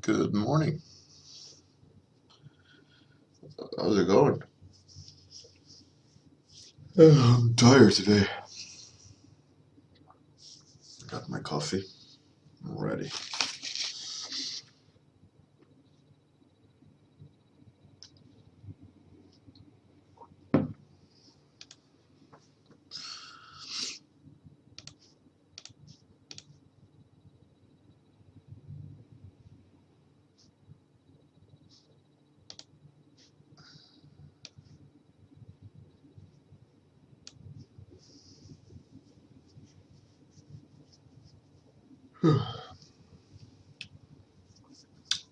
Good morning. How's it going? I'm tired today. Got my coffee. I'm ready.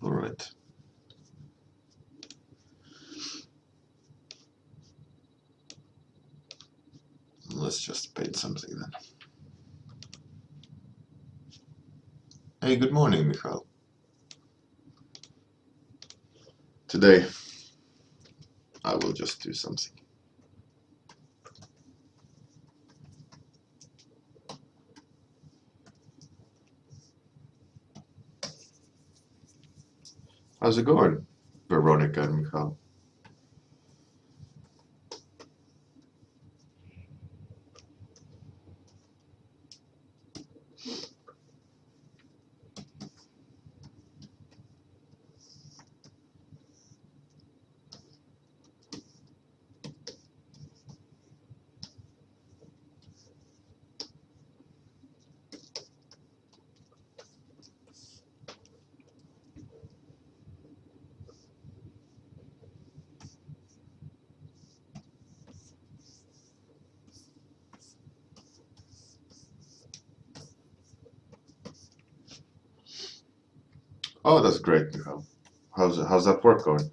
All right. Let's just paint something then. Hey, good morning, Michal. Today, I will just do something. How's it going, Veronica and Michal? Oh, that's great, Michal. How's that work going?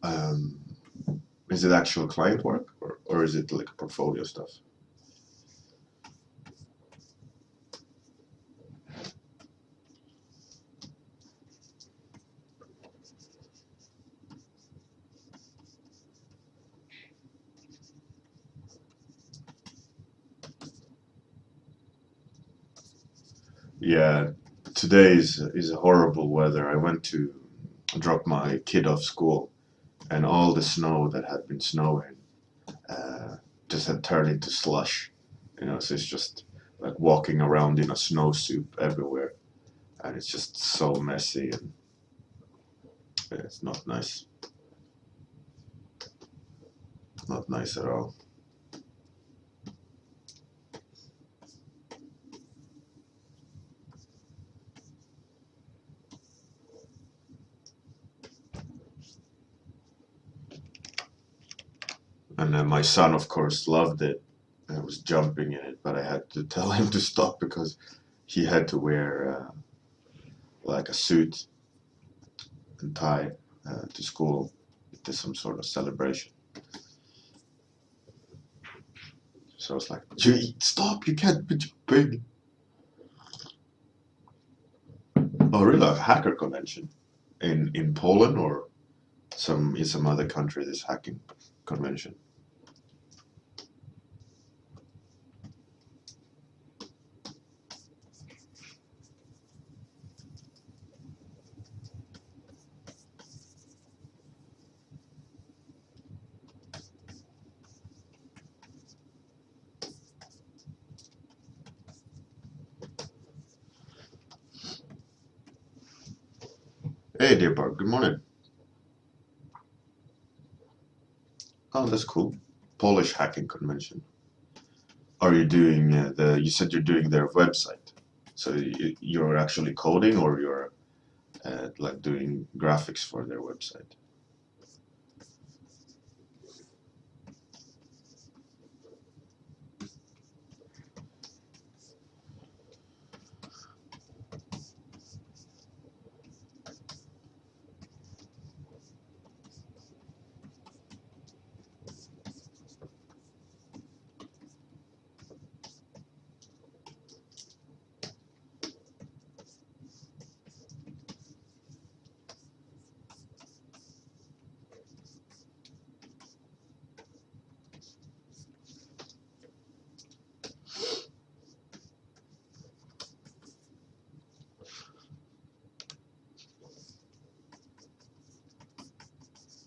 Um, is it actual client work or is it like portfolio stuff? Yeah, today is horrible weather. I went to drop my kid off school, and all the snow that had been snowing uh, just had turned into slush. So it's just like walking around in a snow soup everywhere, and it's just so messy and it's not nice. Not nice at all. And then my son, of course, loved it. I was jumping in it, but I had to tell him to stop because he had to wear like a suit and tie to school to some sort of celebration. So I was like, stop, you can't be jumping. Oh, really? A hacker convention in Poland or some other country, this hacking convention. Hey, dear Bart, good morning. Oh, that's cool. Polish hacking convention. Are you doing you said you're doing their website. So you're actually coding or you're like doing graphics for their website?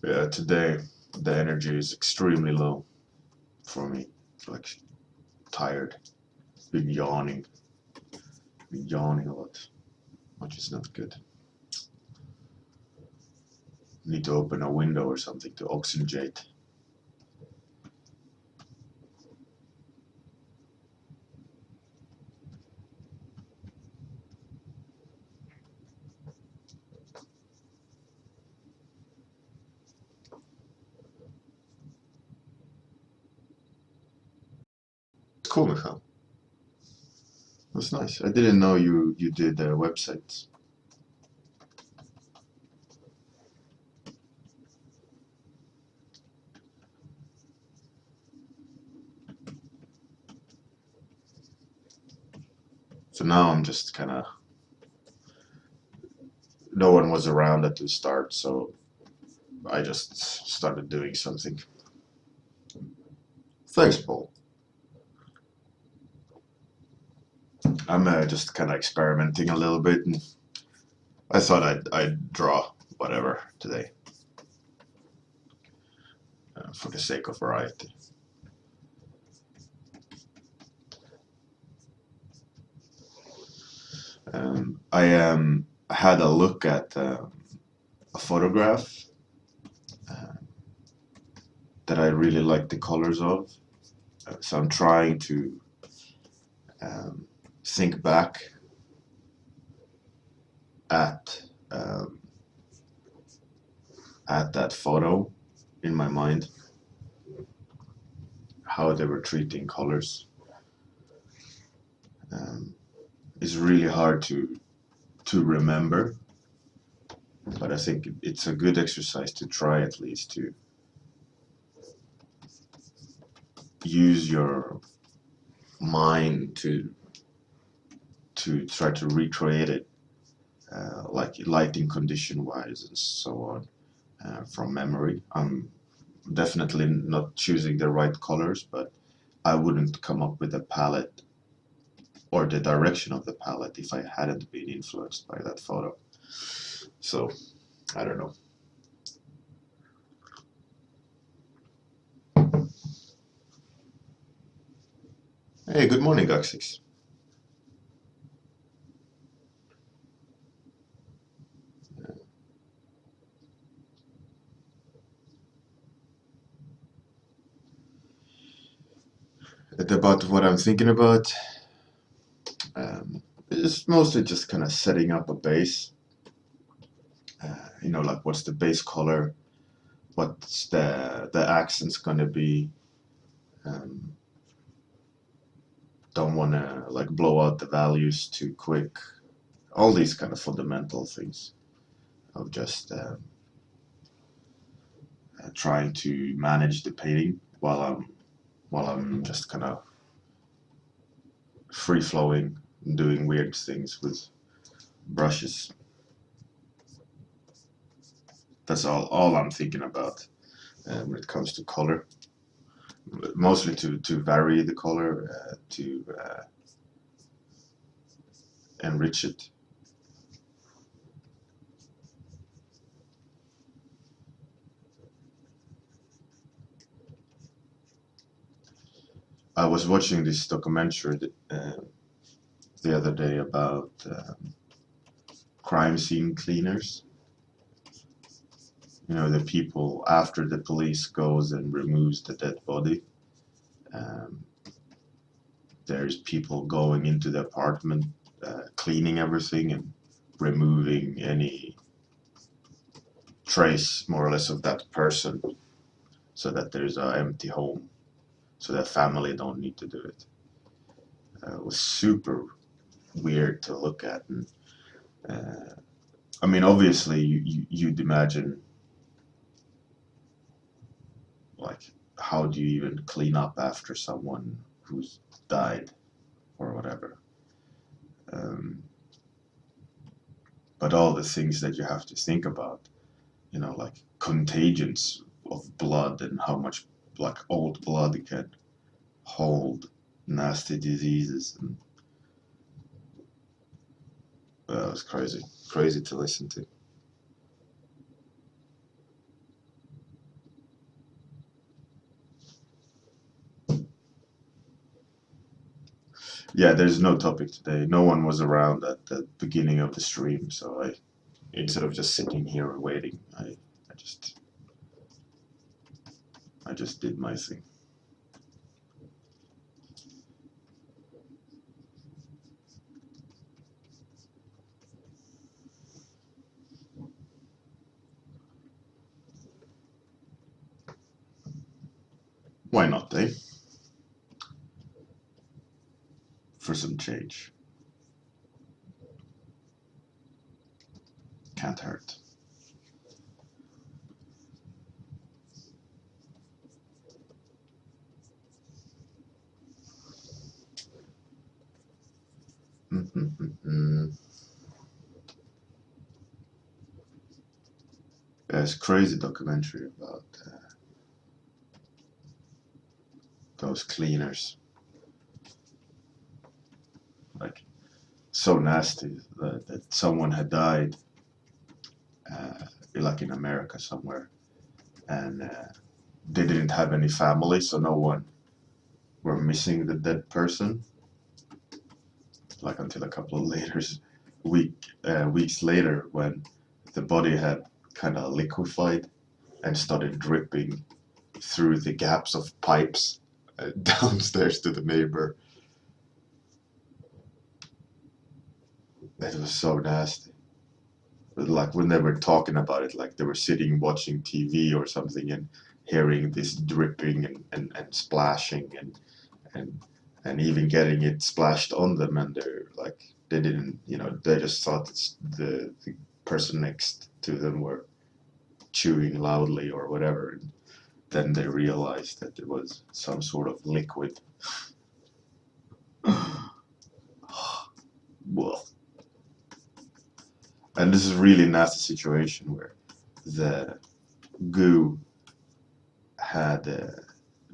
Yeah, today the energy is extremely low for me. Like tired. Been yawning. Been yawning a lot, which is not good. Need to open a window or something to oxygenate. It's cool, Michal. That's nice. I didn't know you did websites. So now I'm just kind of, no one was around at the start, so I just started doing something. Thanks, Paul. I'm just kind of experimenting a little bit, and I thought I'd draw whatever today for the sake of variety. I had a look at a photograph that I really like the colors of, so I'm trying to think back at that photo in my mind, how they were treating colors. It's really hard to remember, but I think it's a good exercise to try at least to use your mind to try to recreate it, like lighting condition wise and so on, from memory. I'm definitely not choosing the right colors, but I wouldn't come up with a palette or the direction of the palette if I hadn't been influenced by that photo. So I don't know. Hey, good morning, Gaxix. About what I'm thinking about, it's mostly just kind of setting up a base. Like what's the base color, what's the accents gonna be. Um, don't want to like blow out the values too quick. All these kind of fundamental things of just trying to manage the painting while I'm just kind of free flowing, doing weird things with brushes. That's all I'm thinking about when it comes to color. Mostly to vary the color, to enrich it. I was watching this documentary the other day about crime scene cleaners. The people after the police goes and removes the dead body. Um, there's people going into the apartment, cleaning everything and removing any trace, more or less, of that person, so that there's an empty home, so that family don't need to do it. It was super weird to look at, and I mean, obviously, you'd imagine, like, how do you even clean up after someone who's died or whatever? But all the things that you have to think about, like contagions of blood and how much like old blood can hold nasty diseases, and that was crazy to listen to. Yeah, there's no topic today. No one was around at the beginning of the stream, so I, instead of just sitting here and waiting, I just I just did my thing. Why not, eh? For some change. Can't hurt. There's a crazy documentary about those cleaners. Like, so nasty that someone had died, like in America somewhere, and they didn't have any family, so no one were missing the dead person. Like until a couple of weeks later, when the body had kind of liquefied and started dripping through the gaps of pipes downstairs to the neighbor. It was so nasty. Like when they were talking about it, like they were sitting watching TV or something and hearing this dripping and splashing and and even getting it splashed on them, and they're like they didn't, they just thought the person next to them were chewing loudly or whatever, and then they realized that it was some sort of liquid. Well, and this is a really nasty situation where the goo had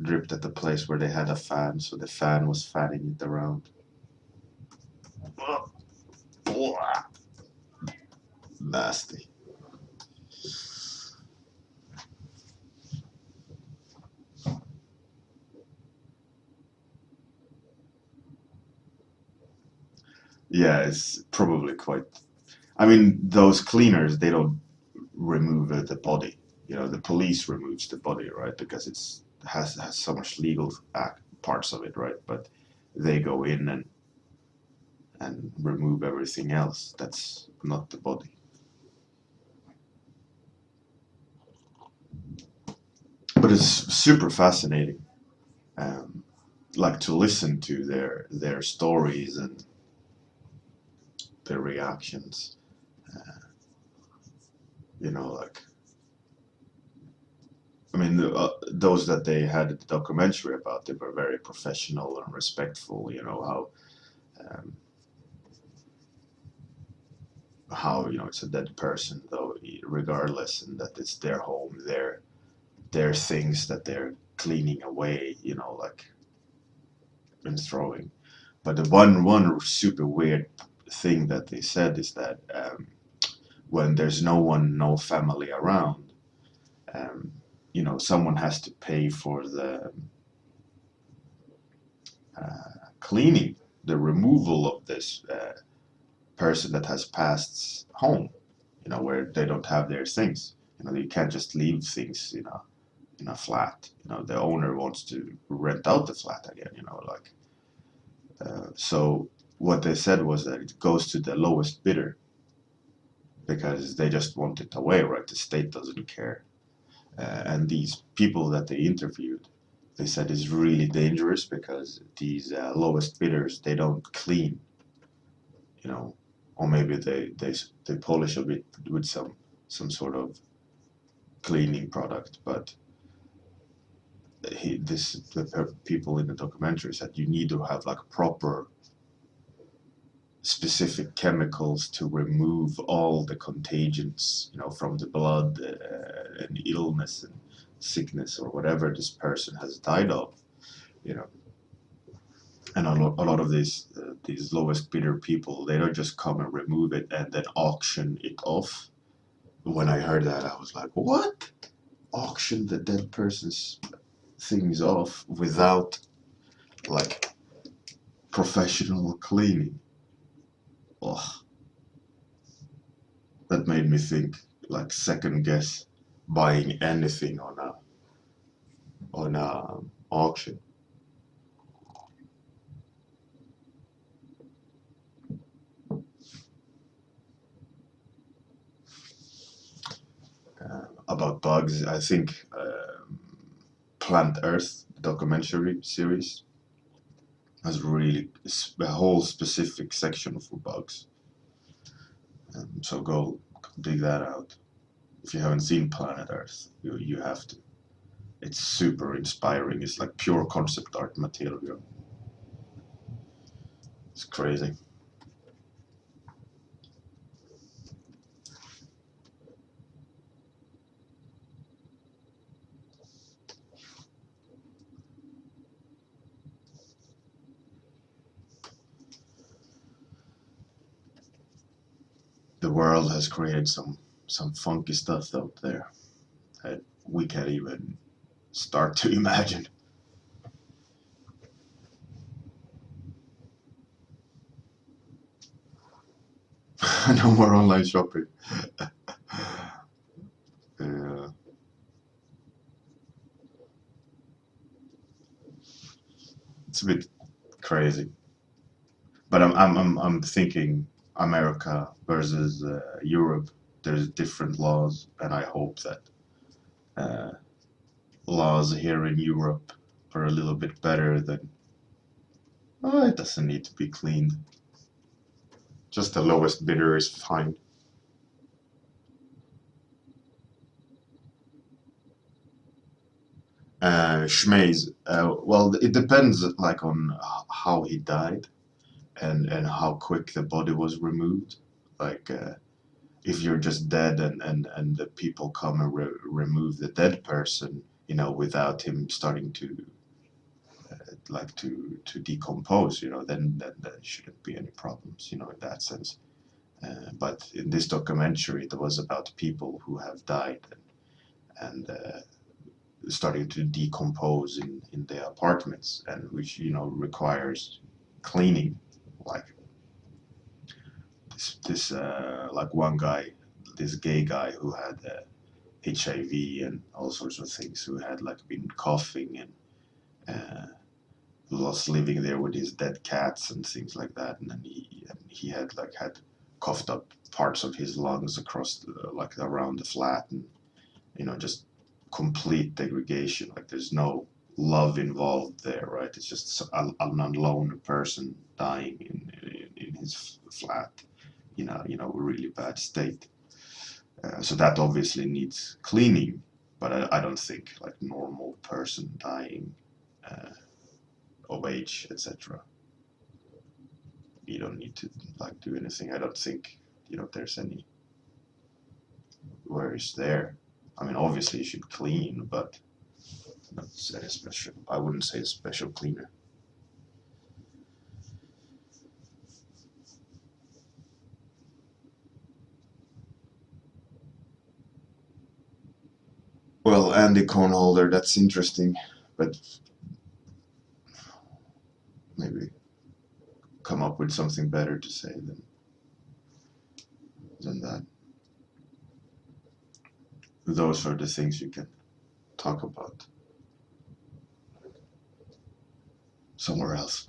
dripped at the place where they had a fan, so the fan was fanning it around. Nasty. Yeah, it's probably quite. I mean, those cleaners, they don't remove the body. The police removes the body, right? Because has so much legal parts of it, right? But they go in and remove everything else. That's not the body. But it's super fascinating, like to listen to their stories and their reactions. Like, I mean, those that they had a documentary about, they were very professional and respectful. How it's a dead person, though, regardless, and that it's their home, their things that they're cleaning away, like and throwing. But the one super weird thing that they said is that when there's no family around, someone has to pay for the cleaning, the removal of this person that has passed home, where they don't have their things. You can't just leave things, in a flat. The owner wants to rent out the flat again, like. So what they said was that it goes to the lowest bidder because they just want it away, right? The state doesn't care. And these people that they interviewed, they said is really dangerous because these lowest bidders, they don't clean, or maybe they polish a bit with some sort of cleaning product, but the people in the documentary said you need to have like proper specific chemicals to remove all the contagions, from the blood and illness and sickness or whatever this person has died of, and a lot of these lowest bidder people, they don't just come and remove it and then auction it off. When I heard that, I was like, what? Auction the dead person's things off without like professional cleaning. Ugh, that made me think, like second guess buying anything on a auction. About bugs, I think Plant Earth documentary series has really a whole specific section for bugs. So go dig that out. If you haven't seen Planet Earth, you have to. It's super inspiring. It's like pure concept art material. It's crazy. The world has created some funky stuff out there that we can't even start to imagine. No more online shopping. uh, it's a bit crazy, but I'm thinking America versus Europe. There's different laws, and I hope that uh, laws here in Europe are a little bit better than. Oh, it doesn't need to be cleaned. Just the lowest bidder is fine. Schmaze. Well, it depends, like on how he died and how quick the body was removed. Like if you're just dead and the people come and remove the dead person, without him starting to to decompose, then there shouldn't be any problems, in that sense. But in this documentary, it was about people who have died and starting to decompose in their apartments, and which requires cleaning. Like this like one guy, this gay guy who had HIV and all sorts of things, who had like been coughing and was living there with his dead cats and things like that, and then he had coughed up parts of his lungs across like around the flat, and just complete degradation. Like there's no love involved there, right? It's just an alone person dying in his flat, really bad state. So that obviously needs cleaning, but I don't think like normal person dying of age, etc. You don't need to like do anything. I don't think there's any worries there. I mean, obviously you should clean, but not any special. I wouldn't say a special cleaner. Well, Andy Cornholder, that's interesting, but maybe come up with something better to say than that. Those are the things you can talk about somewhere else.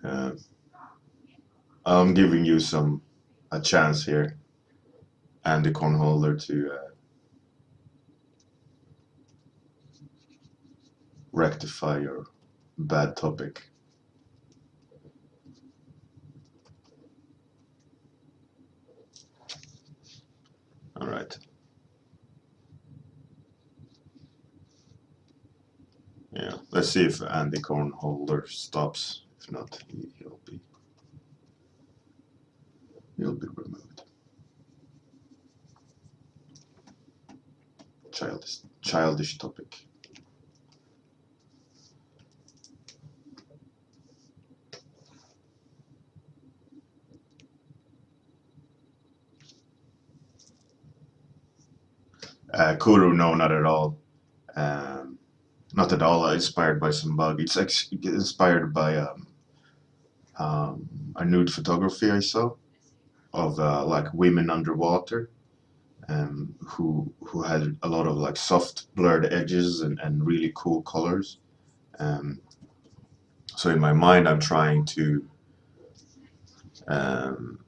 Uh, I'm giving you a chance here, Andy Cornholder, to rectify your bad topic. All right. Yeah. Let's see if Andy Cornholder stops. If not, he'll be removed. Childish topic. Kuru, no, not at all. Um, Not at all inspired by some bug. It's inspired by a nude photography I saw of like women underwater, who had a lot of like soft blurred edges and really cool colors. Um, so in my mind, I'm trying to um,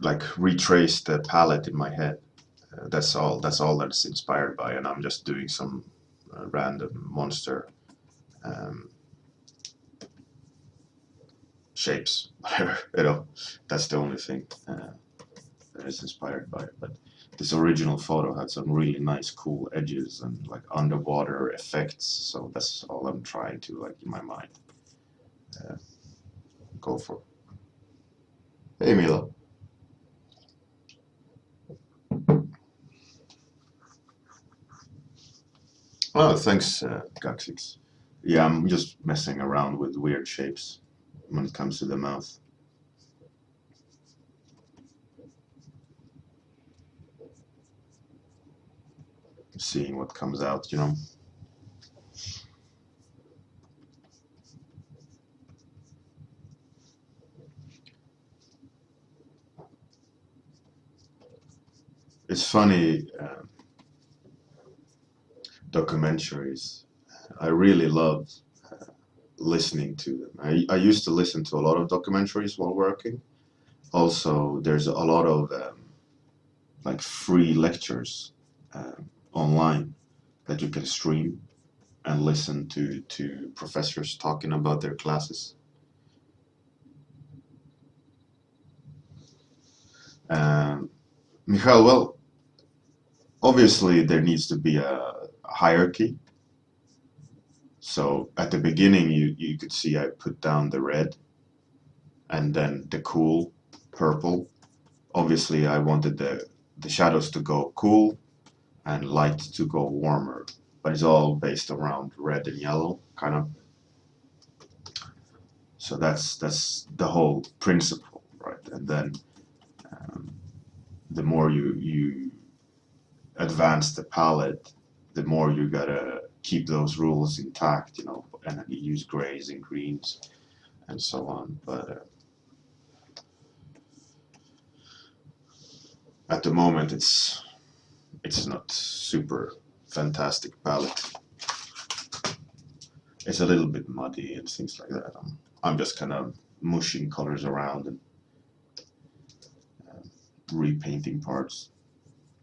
like retrace the palette in my head. That's all. That's all that's inspired by, and I'm just doing some random monster um, shapes, whatever. That's the only thing that is inspired by it. But this original photo had some really nice, cool edges and like underwater effects. So that's all I'm trying to like in my mind uh, go for. Hey, Mila. Oh, thanks, Gaxix. Yeah, I'm just messing around with weird shapes when it comes to the mouth. Seeing what comes out. It's funny, documentaries. I really love listening to them. I used to listen to a lot of documentaries while working. Also, there's a lot of like free lectures online that you can stream and listen to professors talking about their classes. Um, Michael, well, obviously there needs to be a hierarchy. So at the beginning, you could see I put down the red and then the cool purple. Obviously, I wanted the shadows to go cool and light to go warmer, but it's all based around red and yellow, kind of. So that's the whole principle, right? And then um, the more you advance the palette, the more you gotta keep those rules intact, and you use grays and greens and so on. But at the moment, it's not super fantastic palette. It's a little bit muddy and things like that. I'm just kind of mushing colors around and repainting parts,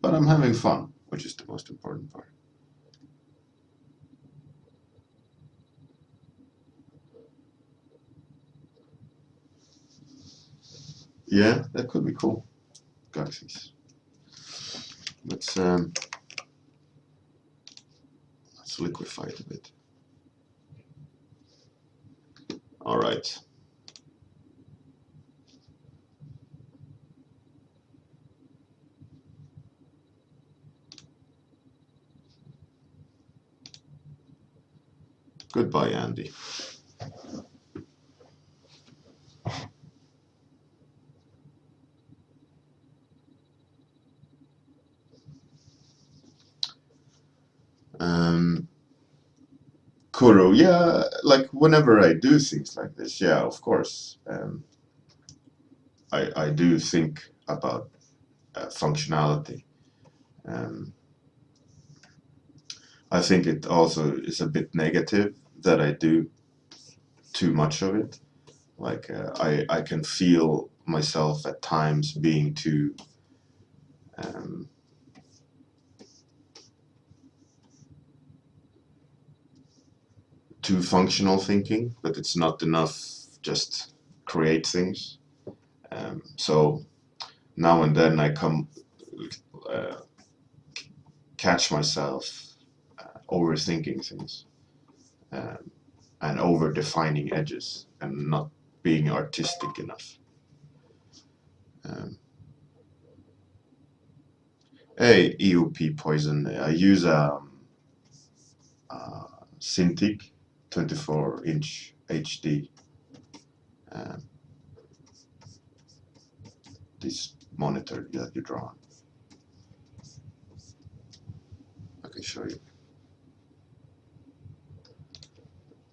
but I'm having fun, which is the most important part. Yeah, that could be cool. Galaxies. Let's um, let's liquefy it a bit. All right. Goodbye, Andy. Um, Kuro, yeah, like whenever I do things like this, yeah, of course, I do think about functionality. Um, I think it also is a bit negative that I do too much of it. Like I can feel myself at times being um, too functional thinking, that it's not enough just create things. So now and then I come uh, catch myself overthinking things um, and over defining edges and not being artistic enough. Um, hey, EOP Poison, I use Cintiq 24-inch HD. Um, this monitor that you draw on. show you.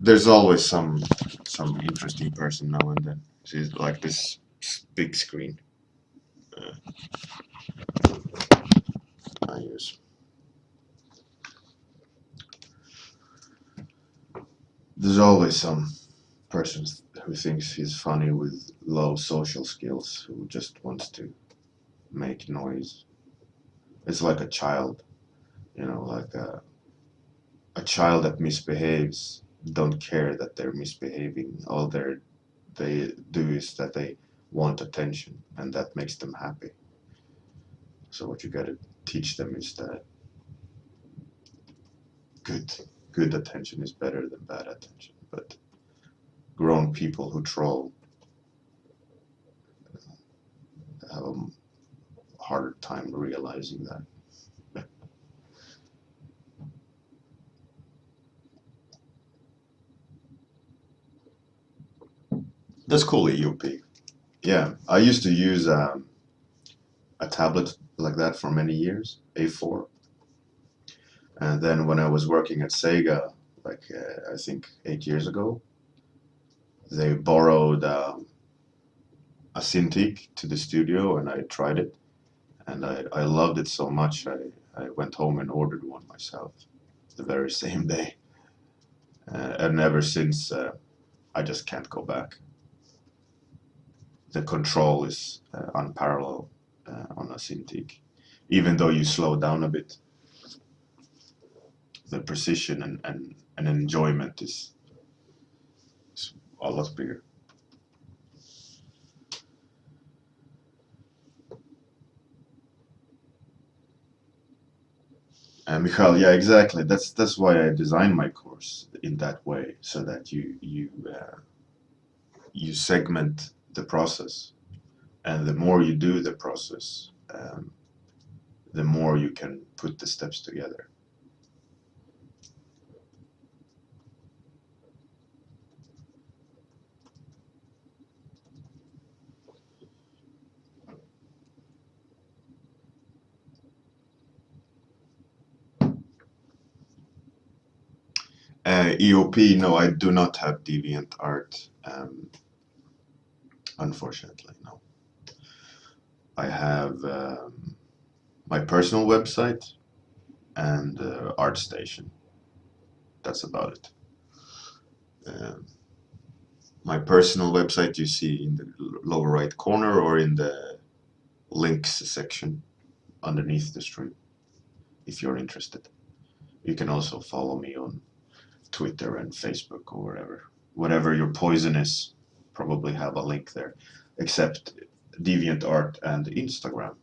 There's always some interesting person now and then. She's like this big screen. I use. There's always some person who thinks he's funny with low social skills, who just wants to make noise. It's like a child, like a child that misbehaves don't care that they're misbehaving. All they do is that they want attention, and that makes them happy. So what you gotta teach them is that good attention is better than bad attention. But grown people who troll have a harder time realizing that. That's cool, EUP. Yeah, I used to use a tablet like that for many years, A4. And then when I was working at Sega, like I think 8 years ago, they borrowed a Cintiq to the studio, and I tried it, and I loved it so much I went home and ordered one myself the very same day. And ever since, I just can't go back. The control is unparalleled on a Cintiq. Even though you slow down a bit, the precision and enjoyment is a lot bigger. Michal, yeah, exactly. That's why I designed my course in that way, so that you segment the process, and the more you do the process, the more you can put the steps together. EOP, no, I do not have DeviantArt. Unfortunately, no. I have my personal website and ArtStation. That's about it. My personal website you see in the lower right corner, or in the links section underneath the stream, if you're interested. You can also follow me on Twitter and Facebook or wherever. Whatever your poison is, probably have a link there. Except DeviantArt and Instagram.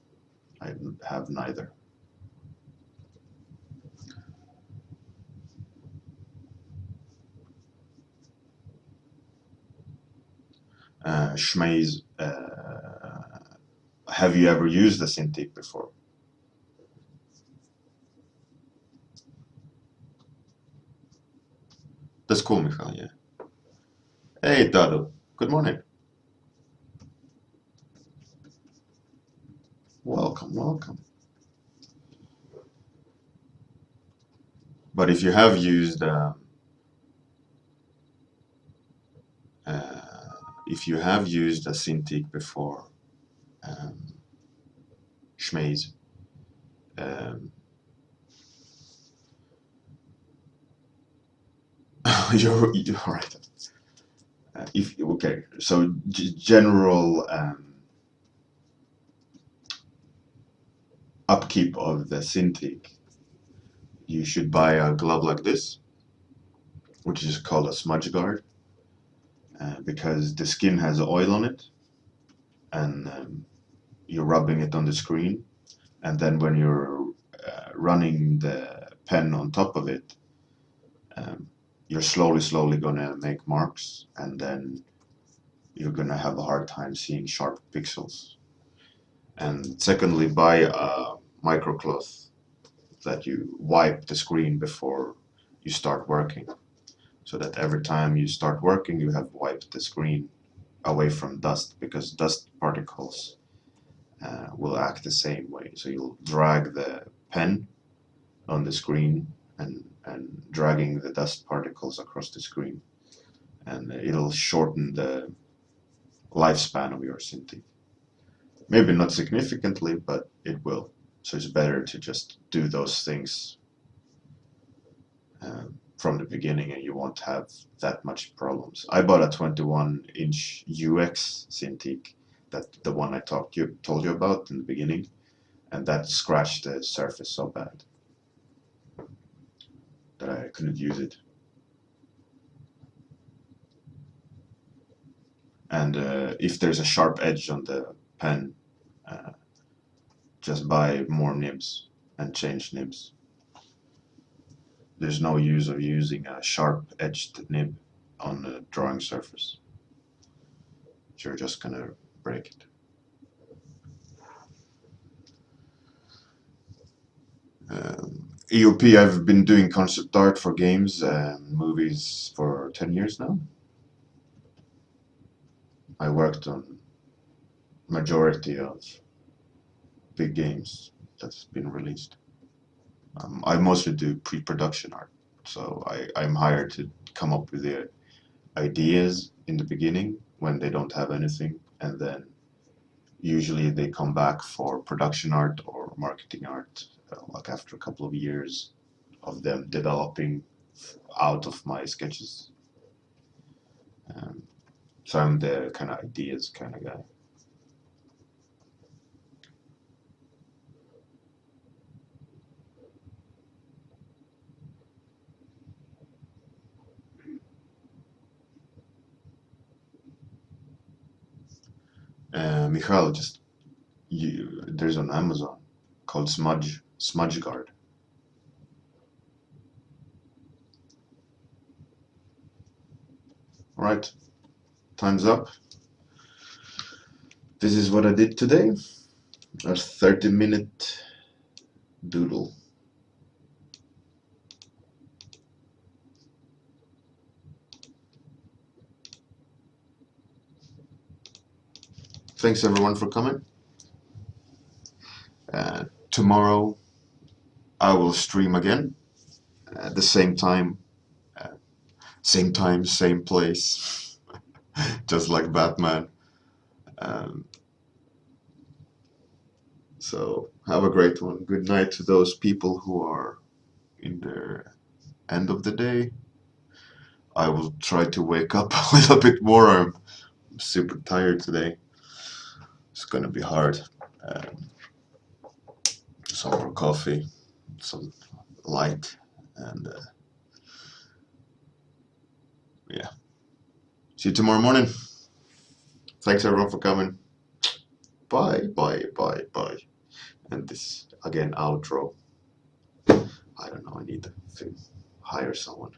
I have neither. Schmaze, have you ever used a Cintiq before? That's cool, Michal, yeah. Hey, Dado. Good morning. Welcome, welcome. But if you have used a Cintiq before, Schmaze, you're right. Okay, so general upkeep of the Cintiq, you should buy a glove like this, which is called a smudge guard, because the skin has oil on it, and you're rubbing it on the screen, and then when you're running the pen on top of it, you're slowly gonna make marks, and then you're gonna have a hard time seeing sharp pixels. And secondly, buy a microcloth that you wipe the screen before you start working, so that every time you start working you have wiped the screen away from dust, because dust particles will act the same way. So you'll drag the pen on the screen and dragging the dust particles across the screen, and it'll shorten the lifespan of your synth. Maybe not significantly, but it will. So it's better to just do those things from the beginning, and you won't have that much problems. I bought a 21-inch UX Cintiq, that the one I told you about in the beginning, and that scratched the surface so bad that I couldn't use it. And if there's a sharp edge on the pen, just buy more nibs and change nibs. There's no use of using a sharp-edged nib on a drawing surface. You're just gonna break it. EOP, I've been doing concept art for games and movies for 10 years now. I worked on majority of big games that's been released. I mostly do pre-production art, so I'm hired to come up with the ideas in the beginning when they don't have anything, and then usually they come back for production art or marketing art, like after a couple of years of them developing out of my sketches. So I'm the kind of ideas kind of guy. Michal, there's on Amazon called Smudge Guard. All right, time's up. This is what I did today. A 30-minute doodle. Thanks everyone for coming. Tomorrow I will stream again at the same time, same place, just like Batman. So have a great one. Good night to those people who are in their end of the day. I will try to wake up a little bit more. I'm super tired today. It's gonna be hard. Some more coffee, some light, and yeah. See you tomorrow morning. Thanks everyone for coming. Bye, bye, bye, bye. And this, again, outro. I don't know, I need to hire someone.